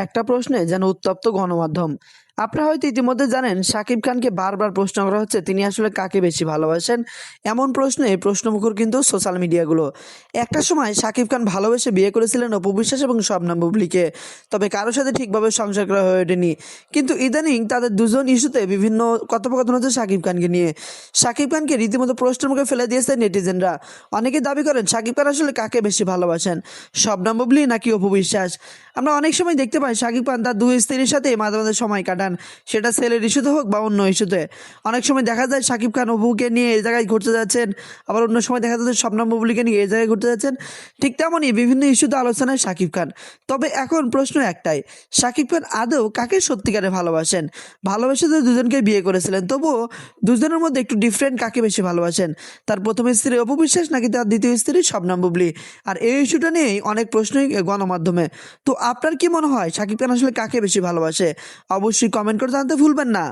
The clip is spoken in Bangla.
একটা প্রশ্নে যেন উত্তপ্ত গণমাধ্যম। আপনারা হয়তো ইতিমধ্যে জানেন শাকিব খানকে বারবার প্রশ্ন করা হচ্ছে তিনি আসলে কাকে বেশি ভালোবাসেন। এমন প্রশ্নে প্রশ্নমুখর কিন্তু সোশ্যাল মিডিয়াগুলো। একটা সময় শাকিব খান ভালোবেসে বিয়ে করেছিলেন অপু বিশ্বাস এবং শবনম বুবলীকে। তবে কারোর সাথে ঠিকভাবে সংসার করা হয়ে ওঠেনি। কিন্তু ইদানিং তাদের দুজন ইস্যুতে বিভিন্ন কথোপকথন হচ্ছে শাকিব খানকে নিয়ে। শাকিব খানকে রীতিমতো প্রশ্নের মুখে ফেলে দিয়েছে নেটিজেনরা। অনেকে দাবি করেন শাকিব খান আসলে কাকে বেশি ভালোবাসেন, শবনম বুবলী নাকি অপু বিশ্বাস। আমরা অনেক সময় দেখতে পাই শাকিব খান তার দুই স্ত্রীর সাথে মাঝে মাঝে সময় কাটান, সেটা ছেলের ইস্যুতে হোক বা অন্য ইস্যুতে। অনেক সময় দেখা যায় শাকিব খান অপুকে নিয়ে এই জায়গায় ঘুরতে যাচ্ছেন, আবার অন্য সময় দেখা যাচ্ছে শবনম বুবলীকে নিয়ে এই জায়গায় ঘুরতে যাচ্ছেন। ঠিক তেমনই বিভিন্ন ইস্যুতে আলোচনায় শাকিব খান। তবে এখন প্রশ্ন একটাই, শাকিব খান আদৌ কাকে সত্যিকারে ভালোবাসেন? ভালোবেসে তো দুজনকে বিয়ে করেছিলেন, তবুও দুজনের মধ্যে একটু ডিফারেন্ট, কাকে বেশি ভালোবাসেন? তার প্রথম স্ত্রী অপু বিশ্বাস নাকি তার দ্বিতীয় স্ত্রী শবনম বুবলী? আর এই ইস্যুটা নিয়েই অনেক প্রশ্নই গণমাধ্যমে। তো আপনার কি মনে হয় শাকিব খান আসলে কাকে বেশি ভালোবাসে? অবশ্যই কমেন্ট করে জানাতে ভুলবেন না।